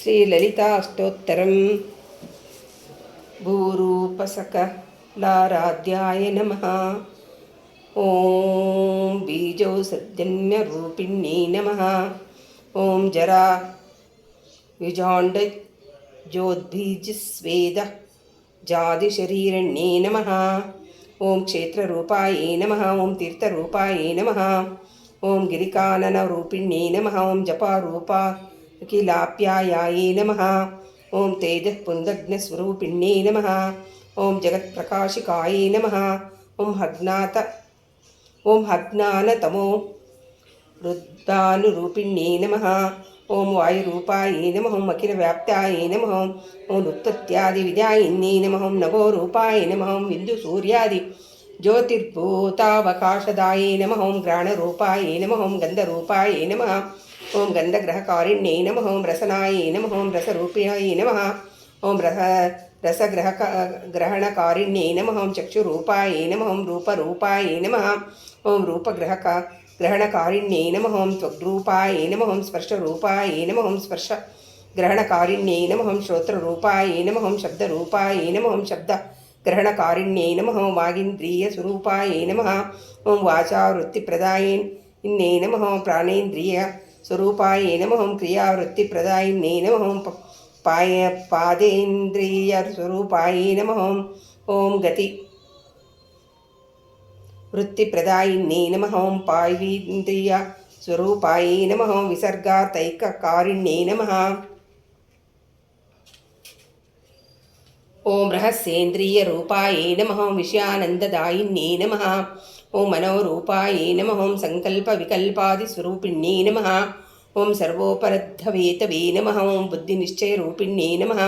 श्रीललिताष्टोत्तरं भूरूपसकलाराध्याय नमः। ॐ बीजौषधन्यरूपिण्यै नमः। ॐ जरा युजाण्डज्योद्बीजस्वेद जादिशरीरण्ये नमः। ॐ क्षेत्ररूपायै नमः। ॐ तीर्थरूपायै नमः। ॐ गिरिकाननरूपिण्यै नमः। ॐ जपारूपाखिलाप्यायायै नमः। ॐ तेजःपुन्दग्नस्वरूपिण्यै नमः। ॐ जगत्प्रकाशिकायै नमः। ॐ अज्ञानतमो रुद्धानुरूपिण्यै नमः। ॐ वायुरूपायै नमः। ॐ अखिलव्याप्तायै नमः। ॐ उत्पत्त्यादिविद्यायिन्यै नमः। ॐ नभोरूपायै नमः। ॐ बिन्दुसूर्यादि ज्योतिर्भूतावकाशदायै नमः। ॐ घ्राणरूपायै नमः। ॐ गन्धरूपायै नमः। ॐ गन्धग्रहकारिण्यै नमः। ॐ रसनायै नमः। ॐ रसरूपिण्यै नमः। ॐ रसग्रहणकारिण्यै नमः। ॐ चक्षुरूपायै नमः। ॐ रूपरूपायै नमः। ॐ रूपग्रहणकारिण्यै नमः। ॐ त्वग्रूपायै नमः। ॐ स्पर्शरूपायै नमः। ॐ स्पर्शग्रहणकारिण्यै नमः। ॐ श्रोत्ररूपायै नमः। ॐ शब्दरूपायै नमः। ॐ शब्दग्रहणकारिण्यै नमः। ॐ वागीन्द्रियस्वरूपायै नमः। ॐ वाचावृत्तिप्रदायिन्यै नमः। ॐ प्राणेन्द्रियस्वरूपायै नमः। ॐ क्रियावृत्तिप्रदायिन्यै नमः। ॐ पादेन्द्रियस्वरूपायै नमः। ॐ गतिवृत्तिप्रदायिन्यै नमः। ॐ पायवीन्द्रियस्वरूपायै नमः। ॐ विसर्गातैककारिण्यै नमः। ॐ रहस्येन्द्रियरूपायै नमः। ॐ विषयानन्ददायिन्यै नमः। ॐ मनोरूपायै नमः। ॐ सङ्कल्पविकल्पादिस्वरूपिण्यै नमः। ॐ सर्वोपलब्धवेतवे नमः। ॐ बुद्धिनिश्चयरूपिण्यै नमः।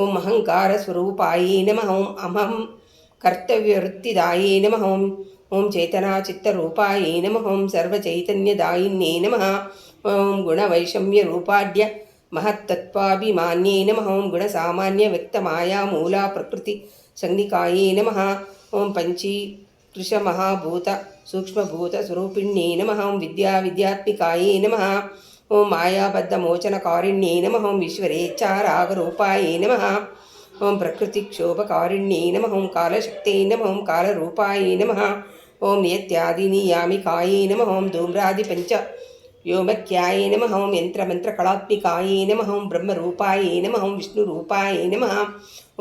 ॐ अहङ्कारस्वरूपायै नमः। ॐ अहं कर्तव्यवृत्तिदायै नमः। ॐ चेतनाचित्तरूपायै नमः। ॐ सर्वचैतन्यदायिन्यै नमः। ॐ गुणवैषम्यरूपाढ्य महत्तत्त्वाभिमान्यै नमः। ॐ गुणसामान्यव्यक्तमायामूलाप्रकृतिसंज्ञिकायै नमः। ॐ पञ्चीकृशमहाभूतसूक्ष्मभूतस्वरूपिण्यै नमः। ॐ विद्याविद्यात्मिकायै नमः। ॐ मायाबद्धमोचनकारिण्यै नमः। ॐ ईश्वरेच्छारागरूपायै नमः। ॐ प्रकृतिक्षोभकारिण्यै नमः। ॐ कालशक्त्यै नमः। ॐ कालरूपायै नमः। ॐ नियत्यादिनियामिकायै नमः। ॐ धूम्रादिपञ्चव्योमख्यायै नमः। ॐ यन्त्रमन्त्रकलात्मिकायै नमः। ॐ ब्रह्मरूपायै नमः। ॐ विष्णुरूपायै नमः।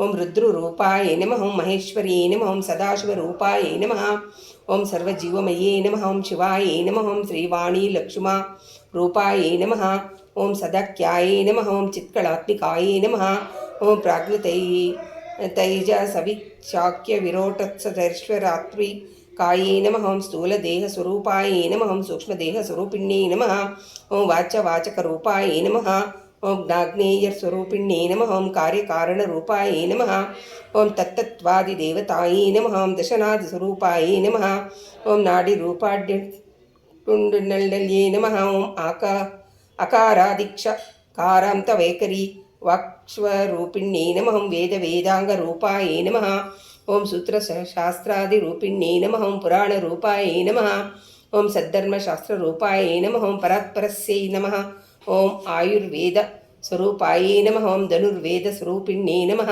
ॐ रुद्ररूपायै नमः। ॐ महेश्वर्यै नमः। ॐ सदाशिवरूपायै नमः। ॐ सर्वजीवमये नमः। ॐ शिवायै नमः। ॐ श्रीवाणीलक्ष्मारूपायै नमः। ॐ सदाख्यायै नमः। ॐ चित्कलात्मिकायै नमः। ॐ प्राज्ञतैजसविशाख्यविरोटत्सदैश्वरात्मिकायै नमः। ॐ स्थूलदेहस्वरूपायै नमः। ॐ सूक्ष्मदेहस्वरूपिण्यै नमः। ॐ वाचवाचकरूपायै नमः। ॐ ज्ञाग्नेयस्वरूपिण्यै नमः। ॐ कार्यकारणरूपायै नमः। ॐ तत्तत्त्वादिदेवतायै नमः। ॐ दशनाथस्वरूपायै नमः। ॐ नाडीरूपाढ्यकुण्डल्यै नमः। ॐ अकारादिक्षकारान्तवैखरी वाक्स्वरूपिण्यै नमः। ॐ वेदवेदाङ्गरूपायै नमः। ॐ सूत्रशास्त्रादिरूपिण्यै नमः। ॐ पुराणरूपायै नमः। ॐ सद्धर्मशास्त्ररूपायै नमः। ॐ परात्परस्यै नमः। ॐ आयुर्वेदस्वरूपायै नमः। ॐ धनुर्वेदस्वरूपिण्यै नमः।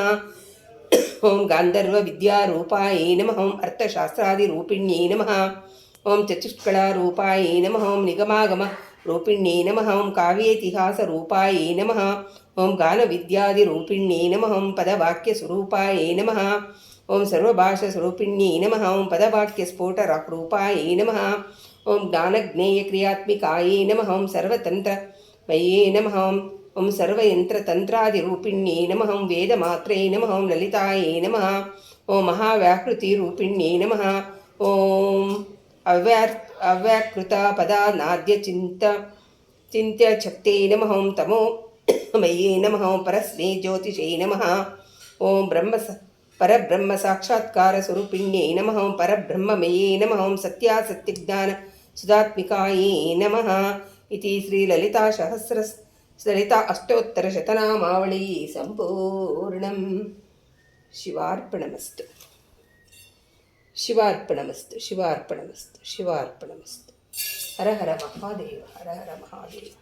ॐ गान्धर्वविद्यारूपायै नमः। ॐ अर्थशास्त्रादिरूपिण्यै नमः। ॐ चतुष्कलारूपायै नमः। ॐ निगमागमरूपिण्यै नमः। ॐ काव्येतिहासरूपायै नमः। ॐ गानविद्यादिरूपिण्यै नमः। ॐ पदवाक्यस्वरूपायै नमः। ॐ सर्वभाषास्वरूपिण्यै नमः। ॐ पदवाक्यस्फोटरूपायै नमः। ॐ ज्ञानज्ञेयक्रियात्मिकायै नमः। ॐ सर्वतन्त्रमये नमः। ॐ सर्वयन्त्रतन्त्रादिरूपिण्यै नमः। ॐ वेदमात्रे नमः। ॐ ललितायै नमः। ॐ महाव्याकृतिरूपिण्यै नमः। ॐ अव्याकृतपदानाद्यचिन्त्यशक्त्यै नमः। ॐ तमोमये नमः। ॐ परस्मै ज्योतिषै नमः। ॐ परब्रह्मसाक्षात्कारस्वरूपिण्यै नमः। ॐ परब्रह्ममये नमः। ॐ सत्यासत्तिज्ञानसुधात्मिकायै नमः। इति ललिता अष्टोत्तरशतनामावली सम्पूर्णम्। शिवार्पणमस्तु। शिवार्पणमस्तु। शिवार्पणमस्तु। शिवार्पणमस्तु। हर हर महादेव। हर हर महादेव।